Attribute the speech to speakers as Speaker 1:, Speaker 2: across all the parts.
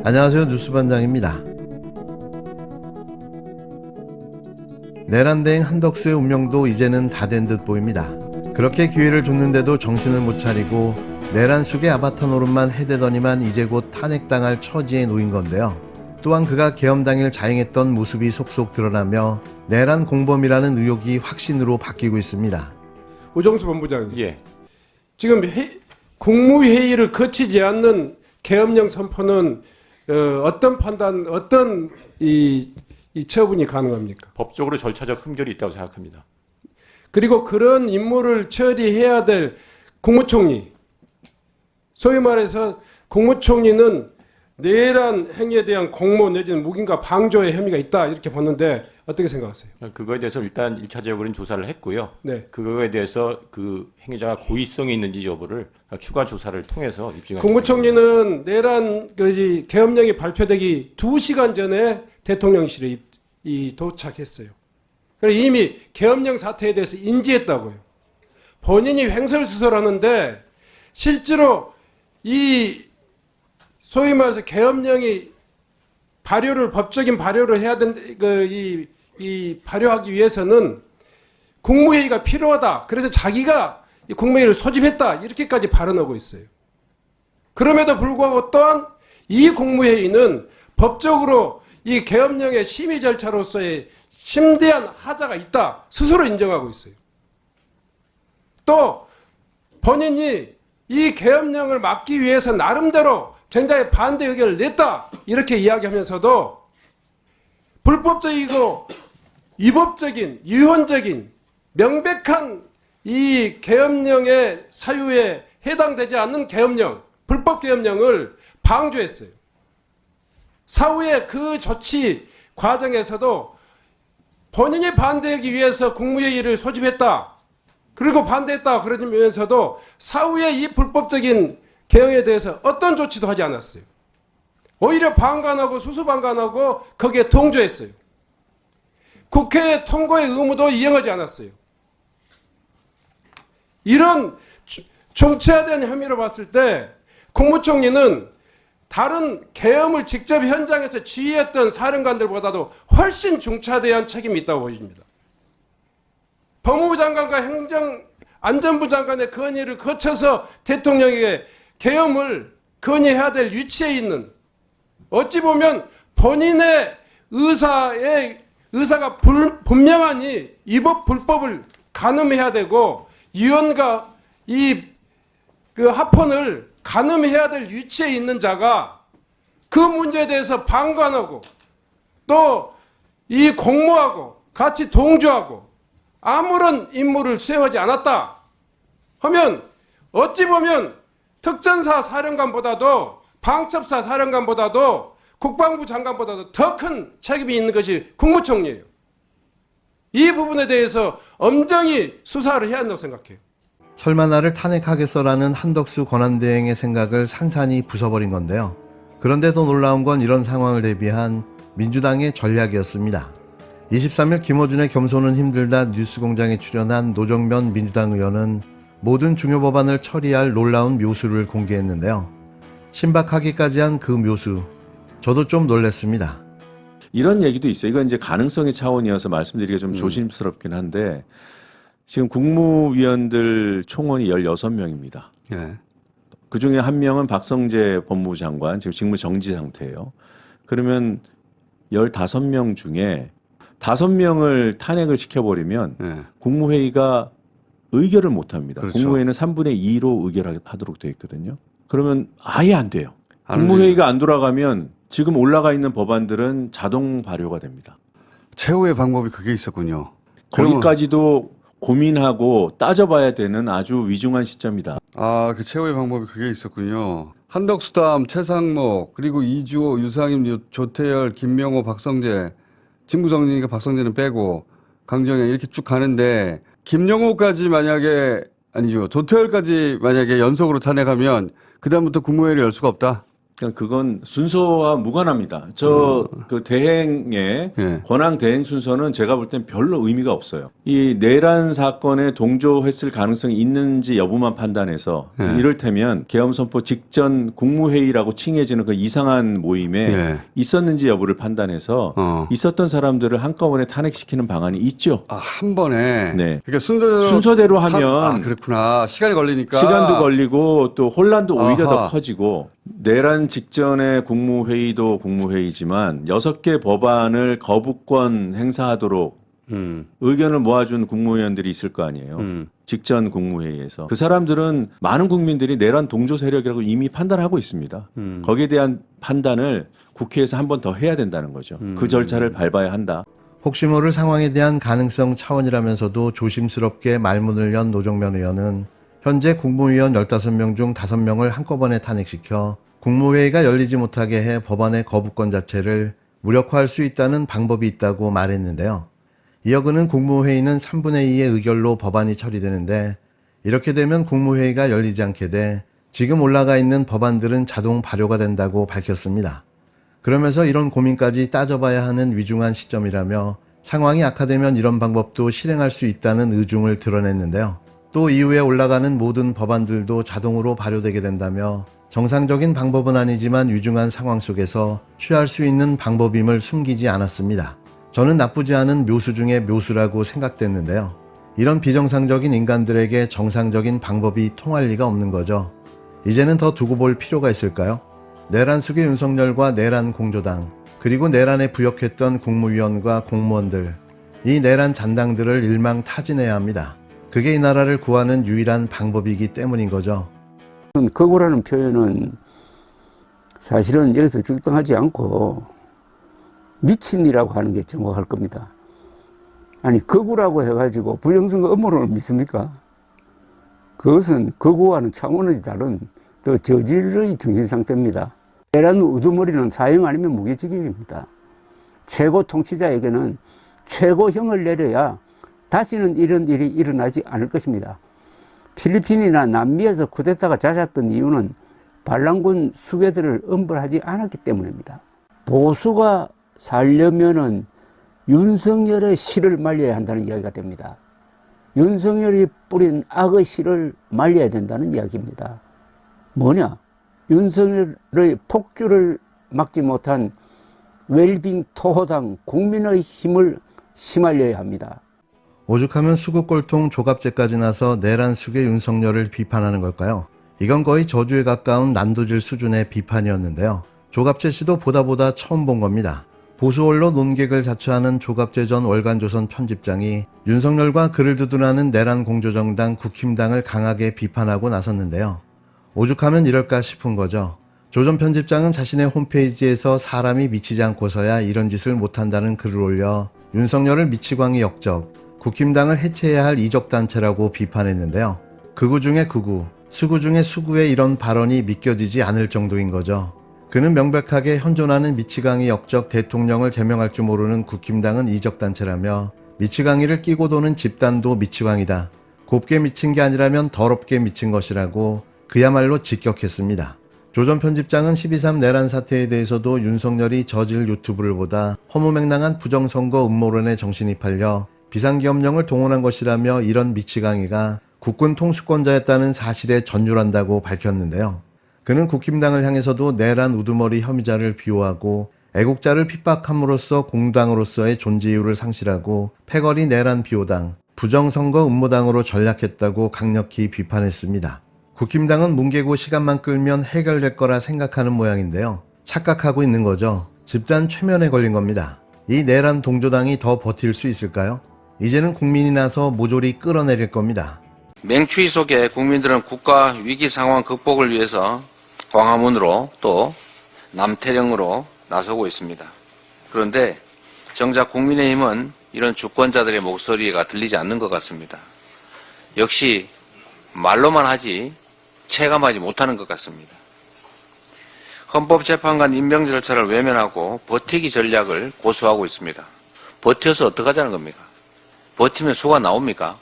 Speaker 1: 안녕하세요. 뉴스반장입니다. 내란대행 한덕수의 운명도 이제는 다 된 듯 보입니다. 그렇게 기회를 줬는데도 정신을 못 차리고 내란 속의 아바타 노릇만 해대더니만 이제 곧 탄핵당할 처지에 놓인 건데요. 또한 그가 계엄 당일 자행했던 모습이 속속 드러나며 내란 공범이라는 의혹이 확신으로 바뀌고 있습니다.
Speaker 2: 우정수 본부장님,
Speaker 3: 예.
Speaker 2: 지금 국무회의를 거치지 않는 계엄령 선포는 어떤 판단, 어떤 이 처분이 가능합니까?
Speaker 3: 법적으로 절차적 흠결이 있다고 생각합니다.
Speaker 2: 그리고 그런 임무를 처리해야 될 국무총리, 소위 말해서 국무총리는 내란 행위에 대한 공모 내지는 묵인과 방조의 혐의가 있다 이렇게 봤는데 어떻게 생각하세요?
Speaker 3: 그거에 대해서 일단 1차적으로는 조사를 했고요.
Speaker 2: 네.
Speaker 3: 그거에 대해서 그 행위자가 고의성이 있는지 여부를 추가 조사를 통해서 입증할
Speaker 2: 국무총리는 내란 계엄령이 발표되기 2시간 전에 대통령실에 도착했어요. 그래서 이미 계엄령 사태에 대해서 인지했다고요. 본인이 횡설수설하는데 실제로 이 소위 말해서 계엄령이 법적인 발효를 해야 발효하기 위해서는 국무회의가 필요하다. 그래서 자기가 이 국무회의를 소집했다. 이렇게까지 발언하고 있어요. 그럼에도 불구하고 또한 이 국무회의는 법적으로 이 계엄령의 심의 절차로서의 심대한 하자가 있다. 스스로 인정하고 있어요. 또 본인이 이 계엄령을 막기 위해서 나름대로 굉장히 반대 의견을 냈다. 이렇게 이야기하면서도 불법적이고 위법적인, 유헌적인, 명백한 이 계엄령의 사유에 해당되지 않는 계엄령, 불법 계엄령을 방조했어요. 사후에 그 조치 과정에서도 본인이 반대하기 위해서 국무회의를 소집했다. 그리고 반대했다. 그러면서도 사후에 이 불법적인 계엄에 대해서 어떤 조치도 하지 않았어요. 오히려 방관하고 수수방관하고 거기에 동조했어요. 국회 통과의 의무도 이행하지 않았어요. 이런 정치화된 혐의로 봤을 때 국무총리는 다른 계엄을 직접 현장에서 지휘했던 사령관들보다도 훨씬 중차대한 책임이 있다고 보여집니다. 법무부 장관과 행정안전부 장관의 건의를 거쳐서 대통령에게 계엄을 건의해야 될 위치에 있는, 어찌 보면 본인의 의사가 분명하니 위법 불법을 가늠해야 되고 유언과 그 합헌을 가늠해야 될 위치에 있는 자가 그 문제에 대해서 방관하고 또 이 공모하고 같이 동조하고 아무런 임무를 수행하지 않았다 하면 어찌 보면 특전사 사령관보다도 방첩사 사령관보다도 국방부 장관보다도 더 큰 책임이 있는 것이 국무총리예요. 이 부분에 대해서 엄정히 수사를 해야 한다고 생각해요.
Speaker 1: 설마 나를 탄핵하겠어라는 한덕수 권한대행의 생각을 산산이 부숴버린 건데요. 그런데 더 놀라운 건 이런 상황을 대비한 민주당의 전략이었습니다. 23일 김어준의 겸손은 힘들다 뉴스공장에 출연한 노정면 민주당 의원은 모든 중요 법안을 처리할 놀라운 묘수를 공개했는데요. 신박하기까지 한 그 묘수, 저도 좀 놀랐습니다.
Speaker 4: 이런 얘기도 있어요. 이건 이제 가능성의 차원이어서 말씀드리기가 좀 조심스럽긴 한데 지금 국무위원들 총원이 16명입니다.
Speaker 5: 예.
Speaker 4: 그중에 한 명은 박성재 법무부 장관 지금 직무 정지 상태예요. 그러면 15명 중에 5명을 탄핵을 시켜버리면
Speaker 5: 예.
Speaker 4: 국무회의가 의결을 못합니다.
Speaker 5: 그렇죠.
Speaker 4: 국무회의는 3분의 2로 의결하도록 되어 있거든요. 그러면 아예 안 돼요.
Speaker 5: 안
Speaker 4: 국무회의가 안 돌아가면 지금 올라가 있는 법안들은 자동 발효가 됩니다.
Speaker 5: 최후의 방법이 그게 있었군요.
Speaker 4: 거기까지도 고민하고 따져봐야 되는 아주 위중한 시점이다.
Speaker 5: 아, 그 최후의 방법이 그게 있었군요. 한덕수담, 최상목, 그리고 이주호, 유상임, 조태열, 김명호, 박성재, 직무정지니까 박성재는 빼고 강정현 이렇게 쭉 가는데 김영호까지 만약에 아니죠. 조태열까지 만약에 연속으로 탄핵하면 그다음부터 국무회의를 열 수가 없다.
Speaker 4: 그러니까 그건 순서와 무관합니다. 그 대행의
Speaker 5: 예.
Speaker 4: 권한 대행 순서는 제가 볼 땐 별로 의미가 없어요. 이 내란 사건에 동조했을 가능성이 있는지 여부만 판단해서
Speaker 5: 예.
Speaker 4: 이를테면 계엄 선포 직전 국무회의라고 칭해지는 그 이상한 모임에
Speaker 5: 예.
Speaker 4: 있었는지 여부를 판단해서 있었던 사람들을 한꺼번에 탄핵시키는 방안이 있죠.
Speaker 5: 아, 한 번에.
Speaker 4: 네.
Speaker 5: 그러니까
Speaker 4: 순서대로 하면
Speaker 5: 그렇구나. 시간이 걸리니까.
Speaker 4: 시간도 걸리고 또 혼란도 오히려
Speaker 5: 아하.
Speaker 4: 더 커지고 내란 직전에 국무회의도 국무회의지만 6개 법안을 거부권 행사하도록 의견을 모아준 국무위원들이 있을 거 아니에요. 직전 국무회의에서. 그 사람들은 많은 국민들이 내란 동조 세력이라고 이미 판단하고 있습니다. 거기에 대한 판단을 국회에서 한 번 더 해야 된다는 거죠. 그 절차를 밟아야 한다.
Speaker 1: 혹시 모를 상황에 대한 가능성 차원이라면서도 조심스럽게 말문을 연 노정면 의원은 현재 국무위원 15명 중 5명을 한꺼번에 탄핵시켜 국무회의가 열리지 못하게 해 법안의 거부권 자체를 무력화할 수 있다는 방법이 있다고 말했는데요. 이어 그는 국무회의는 3분의 2의 의결로 법안이 처리되는데 이렇게 되면 국무회의가 열리지 않게 돼 지금 올라가 있는 법안들은 자동 발효가 된다고 밝혔습니다. 그러면서 이런 고민까지 따져봐야 하는 위중한 시점이라며 상황이 악화되면 이런 방법도 실행할 수 있다는 의중을 드러냈는데요. 또 이후에 올라가는 모든 법안들도 자동으로 발효되게 된다며 정상적인 방법은 아니지만 위중한 상황 속에서 취할 수 있는 방법임을 숨기지 않았습니다. 저는 나쁘지 않은 묘수 중의 묘수라고 생각됐는데요. 이런 비정상적인 인간들에게 정상적인 방법이 통할 리가 없는 거죠. 이제는 더 두고 볼 필요가 있을까요? 내란 수계 윤석열과 내란 공조당, 그리고 내란에 부역했던 국무위원과 공무원들, 이 내란 잔당들을 일망타진해야 합니다. 그게 이 나라를 구하는 유일한 방법이기 때문인 거죠.
Speaker 6: 거구라는 표현은 사실은 여기서 적당하지 않고 미친이라고 하는 게 정확할 겁니다. 아니, 거구라고 해가지고 부정선거 음모론을 믿습니까? 그것은 거구와는 차원이 다른 또 저질의 정신상태입니다. 내란 우두머리는 사형 아니면 무기징역입니다. 최고 통치자에게는 최고형을 내려야 다시는 이런 일이 일어나지 않을 것입니다. 필리핀이나 남미에서 쿠데타가 잦았던 이유는 반란군 수괴들을 엄벌하지 않았기 때문입니다. 보수가 살려면은 윤석열의 씨를 말려야 한다는 이야기가 됩니다. 윤석열이 뿌린 악의 씨를 말려야 된다는 이야기입니다. 뭐냐? 윤석열의 폭주를 막지 못한 웰빙 토호당 국민의 힘을 심알려야 합니다.
Speaker 1: 오죽하면 수구꼴통 조갑제까지 나서 내란 수계 윤석열을 비판하는 걸까요? 이건 거의 저주에 가까운 난도질 수준의 비판이었는데요. 조갑제 씨도 보다 처음 본 겁니다. 보수 언론 논객을 자처하는 조갑제 전 월간조선 편집장이 윤석열과 그를 두둔하는 내란 공조정당 국힘당을 강하게 비판하고 나섰는데요. 오죽하면 이럴까 싶은 거죠. 조 전 편집장은 자신의 홈페이지에서 사람이 미치지 않고서야 이런 짓을 못한다는 글을 올려 윤석열을 미치광이 역적, 국힘당을 해체해야 할 이적단체라고 비판했는데요. 극우 중에 극우, 수구 중에 수구의 이런 발언이 믿겨지지 않을 정도인 거죠. 그는 명백하게 현존하는 미치광이 역적 대통령을 제명할 줄 모르는 국힘당은 이적단체라며 미치광이를 끼고 도는 집단도 미치광이다. 곱게 미친 게 아니라면 더럽게 미친 것이라고 그야말로 직격했습니다. 조 전 편집장은 12.3 내란 사태에 대해서도 윤석열이 저질 유튜브를 보다 허무맹랑한 부정선거 음모론에 정신이 팔려 비상기업령을 동원한 것이라며 이런 미치광이가 국군 통수권자였다는 사실에 전율한다고 밝혔는데요. 그는 국힘당을 향해서도 내란 우두머리 혐의자를 비호하고 애국자를 핍박함으로써 공당으로서의 존재 이유를 상실하고 패거리 내란 비호당, 부정선거 음모당으로 전략했다고 강력히 비판했습니다. 국힘당은 뭉개고 시간만 끌면 해결될 거라 생각하는 모양인데요. 착각하고 있는 거죠. 집단 최면에 걸린 겁니다. 이 내란 동조당이 더 버틸 수 있을까요? 이제는 국민이 나서 모조리 끌어내릴 겁니다.
Speaker 7: 맹추위 속에 국민들은 국가 위기 상황 극복을 위해서 광화문으로 또 남태령으로 나서고 있습니다. 그런데 정작 국민의힘은 이런 주권자들의 목소리가 들리지 않는 것 같습니다. 역시 말로만 하지 체감하지 못하는 것 같습니다. 헌법재판관 임명 절차를 외면하고 버티기 전략을 고수하고 있습니다. 버텨서 어떡하자는 겁니까? 버티면 수가 나옵니까?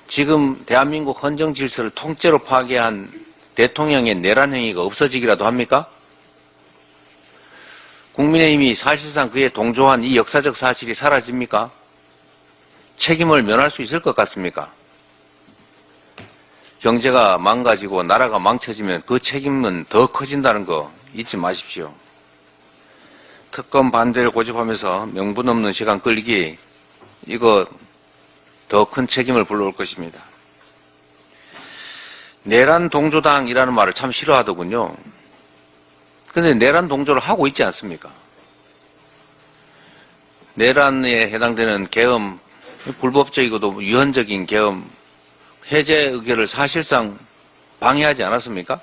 Speaker 7: 지금 대한민국 헌정 질서를 통째로 파괴한 대통령의 내란 행위가 없어지기라도 합니까? 국민의힘이 사실상 그에 동조한 이 역사적 사실이 사라집니까? 책임을 면할 수 있을 것 같습니까? 경제가 망가지고 나라가 망쳐지면 그 책임은 더 커진다는 거 잊지 마십시오. 특검 반대를 고집하면서 명분 없는 시간 끌기, 이거 더 큰 책임을 불러올 것입니다. 내란 동조당이라는 말을 참 싫어하더군요. 근데 내란 동조를 하고 있지 않습니까? 내란에 해당되는 계엄, 불법적이고도 위헌적인 계엄, 해제 의결을 사실상 방해하지 않았습니까?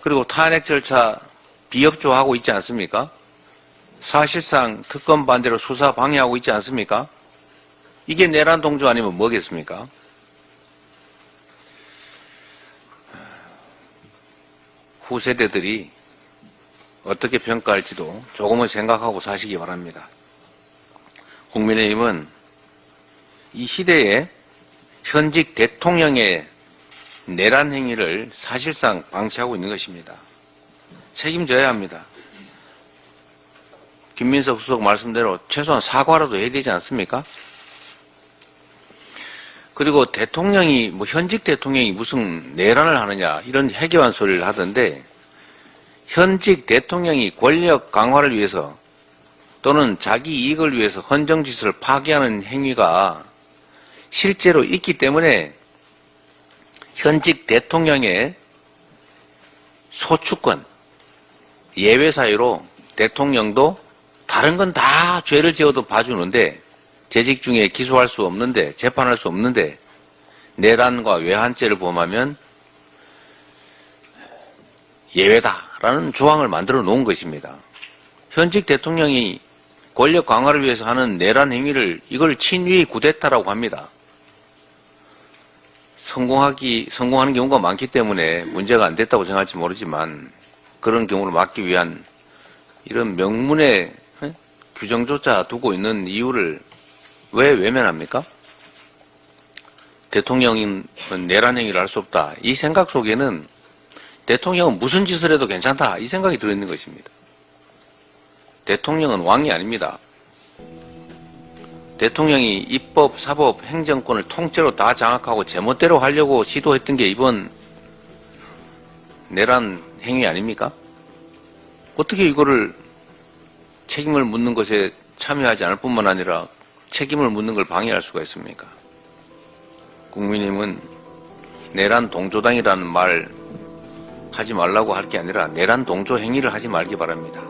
Speaker 7: 그리고 탄핵 절차 비협조하고 있지 않습니까? 사실상 특검 반대로 수사 방해하고 있지 않습니까? 이게 내란 동조 아니면 뭐겠습니까? 후세대들이 어떻게 평가할지도 조금은 생각하고 사시기 바랍니다. 국민의힘은 이 시대에 현직 대통령의 내란 행위를 사실상 방치하고 있는 것입니다. 책임져야 합니다. 김민석 수석 말씀대로 최소한 사과라도 해야 되지 않습니까? 그리고 대통령이, 현직 대통령이 무슨 내란을 하느냐, 이런 해괴한 소리를 하던데, 현직 대통령이 권력 강화를 위해서 또는 자기 이익을 위해서 헌정질서를 파괴하는 행위가 실제로 있기 때문에 현직 대통령의 소추권, 예외 사유로 대통령도 다른 건 다 죄를 지어도 봐주는데, 재직 중에 기소할 수 없는데, 재판할 수 없는데 내란과 외환죄를 범하면 예외다라는 조항을 만들어 놓은 것입니다. 현직 대통령이 권력 강화를 위해서 하는 내란 행위를, 이걸 친위 구데타라고 합니다. 성공하는 경우가 많기 때문에 문제가 안 됐다고 생각할지 모르지만, 그런 경우를 막기 위한 이런 명문의 규정조차 두고 있는 이유를 왜 외면합니까? 대통령은 내란 행위를 할 수 없다. 이 생각 속에는 대통령은 무슨 짓을 해도 괜찮다. 이 생각이 들어있는 것입니다. 대통령은 왕이 아닙니다. 대통령이 입법, 사법, 행정권을 통째로 다 장악하고 제멋대로 하려고 시도했던 게 이번 내란 행위 아닙니까? 어떻게 이거를 책임을 묻는 것에 참여하지 않을 뿐만 아니라 책임을 묻는 걸 방해할 수가 있습니까? 국민의힘은 내란 동조당이라는 말 하지 말라고 할 게 아니라 내란 동조 행위를 하지 말기 바랍니다.